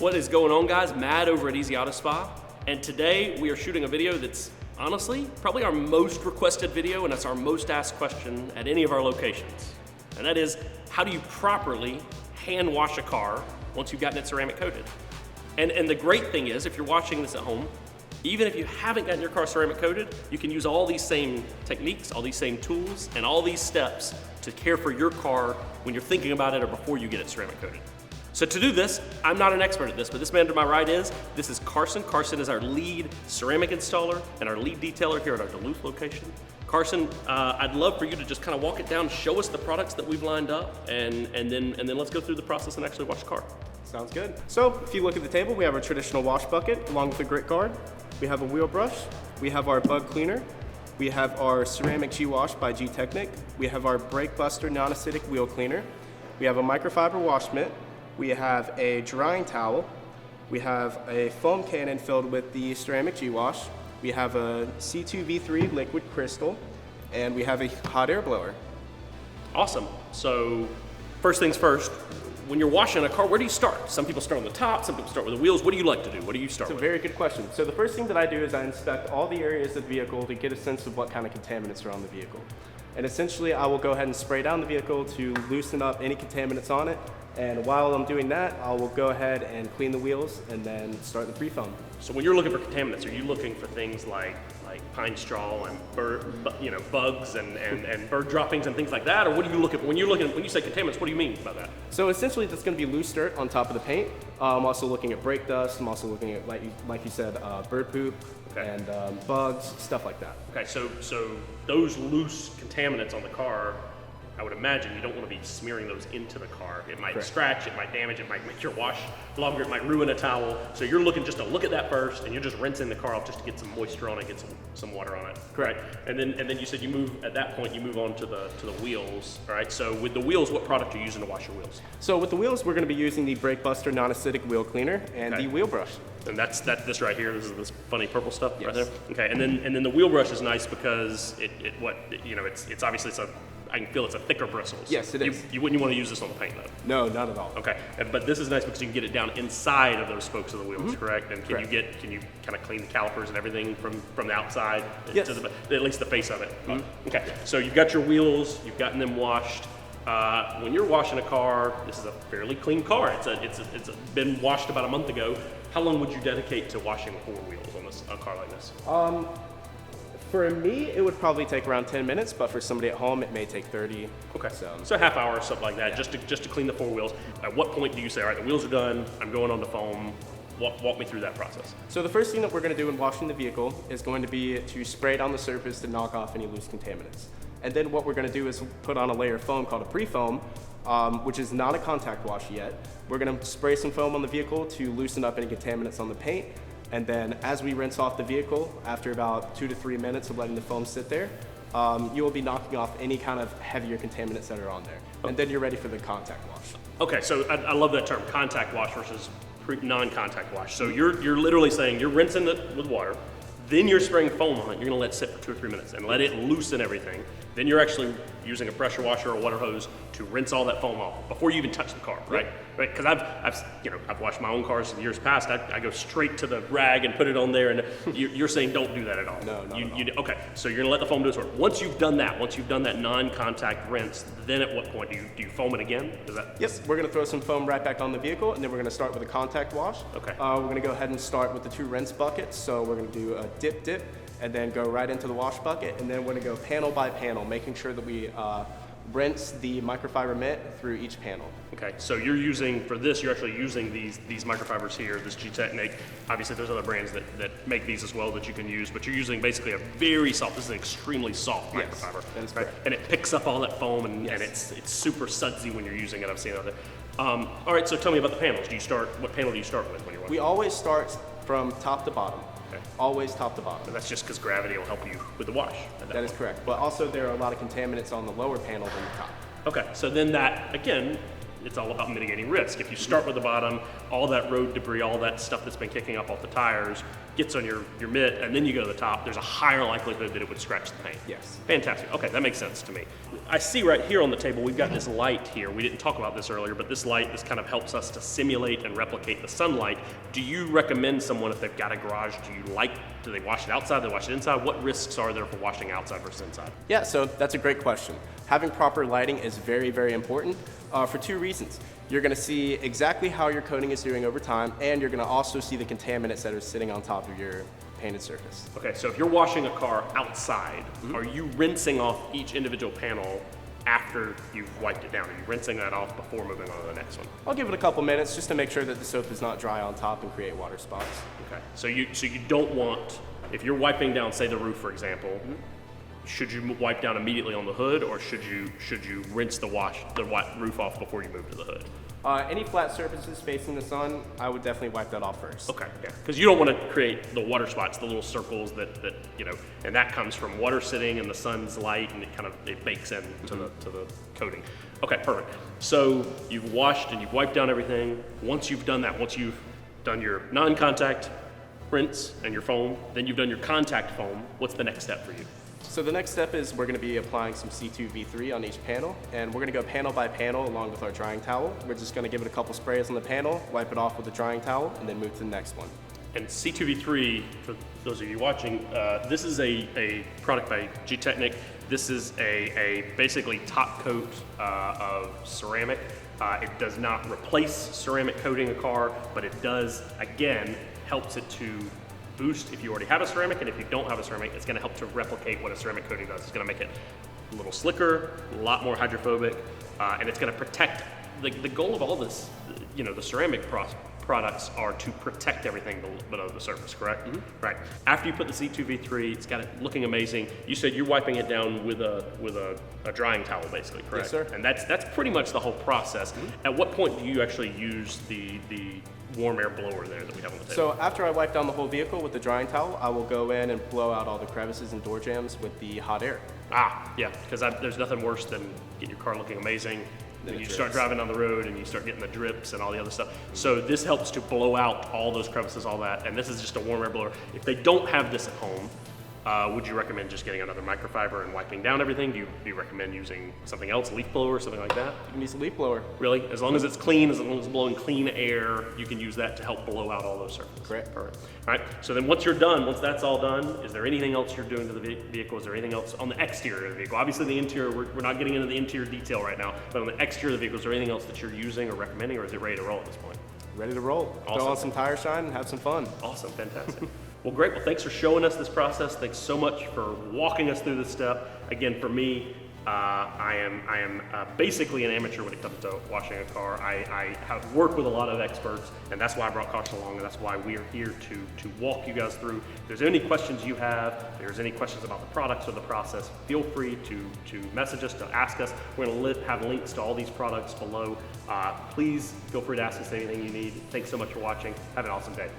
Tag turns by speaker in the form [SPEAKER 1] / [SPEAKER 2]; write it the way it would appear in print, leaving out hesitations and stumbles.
[SPEAKER 1] What is going on, guys? Matt over at Easy Auto Spa, and today we are shooting a video that's honestly probably our most requested video, and that's our most asked question at any of our locations. And that is, how do you properly hand wash a car once you've gotten it ceramic coated? And the great thing is, if you're watching this at home, even if you haven't gotten your car ceramic coated, you can use all these same techniques, all these same tools, and all these steps to care for your car when you're thinking about it or before you get it ceramic coated. So to do this, I'm not an expert at this, but this man to my right is. This is Carson. Carson is our lead ceramic installer and our lead detailer here at our Duluth location. Carson, I'd love for you to just kind of walk it down, show us the products that we've lined up, and then let's go through the process and actually wash the car.
[SPEAKER 2] Sounds good. So if you look at the table, we have our traditional wash bucket along with a grit guard. We have a wheel brush. We have our bug cleaner. We have our ceramic G-Wash by Gtechniq. We have our brake buster non-acidic wheel cleaner. We have a microfiber wash mitt. We have a drying towel. We have a foam cannon filled with the ceramic G-Wash. We have a C2V3 liquid crystal, and we have a hot air blower.
[SPEAKER 1] Awesome. So first things first, when you're washing a car, where do you start? Some people start on the top, some people start with the wheels. What do you like to do? What do you start with?
[SPEAKER 2] It's a very good question. So the first thing that I do is I inspect all the areas of the vehicle to get a sense of what kind of contaminants are on the vehicle. And essentially, I will go ahead and spray down the vehicle to loosen up any contaminants on it. And while I'm doing that, I will go ahead and clean the wheels and then start the pre-foam.
[SPEAKER 1] So when you're looking for contaminants, are you looking for things like pine straw and bugs and bird droppings and things like that? Or what do you look at when you say contaminants? What do you mean by that?
[SPEAKER 2] So essentially, that's going to be loose dirt on top of the paint. I'm also looking at brake dust. I'm also looking at, like you said, bird poop. Okay. And bugs, stuff like that.
[SPEAKER 1] Okay, so those loose contaminants on the car, I would imagine you don't want to be smearing those into the car. It might scratch, it might damage, it might make your wash longer, it might ruin a towel. So you're looking just to look at that first, and you're just rinsing the car off just to get some moisture on it, get some water on it.
[SPEAKER 2] Correct.
[SPEAKER 1] Right? And then you said you move on to the wheels. All right. So with the wheels, what product are you using to wash your wheels?
[SPEAKER 2] So with the wheels, we're going to be using the brake buster non-acidic wheel cleaner and the wheel brush.
[SPEAKER 1] And that's this right here. This is this funny purple stuff right there.
[SPEAKER 2] Yes.
[SPEAKER 1] Okay. And then the wheel brush is nice because it's obviously I can feel it's a thicker bristles.
[SPEAKER 2] Yes, it is.
[SPEAKER 1] You wouldn't want to use this on the paint though.
[SPEAKER 2] No, not at all.
[SPEAKER 1] Okay, but this is nice because you can get it down inside of those spokes of the wheels, correct? And can you kind of clean the calipers and everything from the outside
[SPEAKER 2] yes.
[SPEAKER 1] to at least the face of it? Okay, so you've got your wheels, you've gotten them washed. When you're washing a car, this is a fairly clean car. It's been washed about a month ago. How long would you dedicate to washing 4 wheels on a car like this?
[SPEAKER 2] For me, it would probably take around 10 minutes, but for somebody at home, it may take 30.
[SPEAKER 1] Okay, so a half hour or something like that, just to clean the 4 wheels. At what point do you say, all right, the wheels are done, I'm going on the foam? Walk me through that process.
[SPEAKER 2] So the first thing that we're going to do in washing the vehicle is going to be to spray down the surface to knock off any loose contaminants. And then what we're going to do is put on a layer of foam called a pre-foam, which is not a contact wash yet. We're going to spray some foam on the vehicle to loosen up any contaminants on the paint. And then as we rinse off the vehicle, after about 2 to 3 minutes of letting the foam sit there, you will be knocking off any kind of heavier contaminants that are on there. And then you're ready for the contact wash.
[SPEAKER 1] Okay, so I love that term, contact wash versus non-contact wash. So you're literally saying you're rinsing it with water, then you're spraying foam on it, you're gonna let it sit for 2 or 3 minutes and let it loosen everything. Then you're actually using a pressure washer or water hose to rinse all that foam off before you even touch the car, right? Right? Because I've washed my own cars in years past. I go straight to the rag and put it on there, and you're saying don't do that at all.
[SPEAKER 2] No, not at all.
[SPEAKER 1] Okay, so you're gonna let the foam do its work. Once you've done that non-contact rinse, then at what point do you foam it again?
[SPEAKER 2] Yes, we're gonna throw some foam right back on the vehicle, and then we're gonna start with a contact wash.
[SPEAKER 1] Okay.
[SPEAKER 2] We're gonna go ahead and start with the 2 rinse buckets. So we're gonna do a dip, and then go right into the wash bucket, and then we're gonna go panel by panel, making sure that we rinse the microfiber mitt through each panel.
[SPEAKER 1] Okay, so you're actually using these microfibers here, this Gtechniq. Obviously there's other brands that make these as well that you can use, but you're using basically a very soft, this is an extremely soft microfiber.
[SPEAKER 2] That is correct.
[SPEAKER 1] And it picks up all that foam and it's super sudsy when you're using it, I've seen other. All right, so tell me about the panels. What panel do you start with when you're washing?
[SPEAKER 2] We always start from top to bottom. Okay. Always top to bottom.
[SPEAKER 1] And that's just because gravity will help you with the wash.
[SPEAKER 2] That is correct. But also there are a lot of contaminants on the lower panel than the top.
[SPEAKER 1] Okay, so then that, again, it's all about mitigating risk. If you start with the bottom, all that road debris, all that stuff that's been kicking up off the tires gets on your mitt, and then you go to the top, there's a higher likelihood that it would scratch the paint.
[SPEAKER 2] Yes.
[SPEAKER 1] Fantastic. Okay, that makes sense to me. I see right here on the table, we've got this light here. We didn't talk about this earlier, but this light, this kind of helps us to simulate and replicate the sunlight. Do you recommend someone, if they've got a garage, do they wash it outside, do they wash it inside? What risks are there for washing outside versus inside?
[SPEAKER 2] Yeah, so that's a great question. Having proper lighting is very, very important for two reasons. You're gonna see exactly how your coating is doing over time, and you're gonna also see the contaminants that are sitting on top of your painted surface.
[SPEAKER 1] Okay, so if you're washing a car outside, are you rinsing off each individual panel after you've wiped it down? Are you rinsing that off before moving on to the next one?
[SPEAKER 2] I'll give it a couple minutes just to make sure that the soap is not dry on top and create water spots.
[SPEAKER 1] Okay, so you don't want, if you're wiping down, say the roof, for example, should you wipe down immediately on the hood, or should you rinse the roof off before you move to the hood?
[SPEAKER 2] Any flat surfaces facing the sun, I would definitely wipe that off first.
[SPEAKER 1] Okay, yeah, because you don't want to create the water spots, the little circles that and that comes from water sitting and the sun's light, and it bakes into the coating. Okay, perfect. So you've washed and you've wiped down everything. Once you've done that, once you've done your non-contact rinse and your foam, then you've done your contact foam, what's the next step for you?
[SPEAKER 2] So the next step is we're going to be applying some C2V3 on each panel, and we're going to go panel by panel along with our drying towel. We're just going to give it a couple sprays on the panel, wipe it off with the drying towel, and then move to the next one.
[SPEAKER 1] And C2V3, for those of you watching, this is a product by Gtechniq. This is a basically top coat of ceramic. It does not replace ceramic coating a car, but it does, again, helps it to boost if you already have a ceramic, and if you don't have a ceramic, it's going to help to replicate what a ceramic coating does. It's going to make it a little slicker, a lot more hydrophobic, and it's going to protect. The goal of all this, the ceramic products are to protect everything below the surface, correct? Right. After you put the C2V3, it's got it looking amazing. You said you're wiping it down with a drying towel, basically, correct?
[SPEAKER 2] Yes, sir.
[SPEAKER 1] And that's pretty much the whole process. At what point do you actually use the warm air blower there that we have on the table?
[SPEAKER 2] So after I wipe down the whole vehicle with the drying towel, I will go in and blow out all the crevices and door jambs with the hot air.
[SPEAKER 1] Yeah, because there's nothing worse than getting your car looking amazing. Then you
[SPEAKER 2] drips.
[SPEAKER 1] start driving down the road and you start getting the drips and all the other stuff. So this helps to blow out all those crevices, all that, and this is just a warm air blower. If they don't have this at home, would you recommend just getting another microfiber and wiping down everything? Do you recommend using something else, a leaf blower or something like that?
[SPEAKER 2] You can use a leaf blower.
[SPEAKER 1] Really? As long as it's clean, as long as it's blowing clean air, you can use that to help blow out all those surfaces.
[SPEAKER 2] Correct.
[SPEAKER 1] Perfect. All right, so then once you're done, once that's all done, is there anything else you're doing to the vehicle? Is there anything else on the exterior of the vehicle? Obviously the interior, we're not getting into the interior detail right now, but on the exterior of the vehicle, is there anything else that you're using or recommending, or is it ready to roll at this point?
[SPEAKER 2] Ready to roll.
[SPEAKER 1] Awesome.
[SPEAKER 2] Throw on some tire shine and have some fun.
[SPEAKER 1] Awesome, fantastic. Well, great. Well, thanks for showing us this process. Thanks so much for walking us through this step. Again, for me, I am basically an amateur when it comes to washing a car. I have worked with a lot of experts, and that's why I brought Caution along, and that's why we are here to walk you guys through. If there's any questions you have, if there's any questions about the products or the process, feel free to message us, to ask us. We're going to have links to all these products below. Please feel free to ask us anything you need. Thanks so much for watching. Have an awesome day.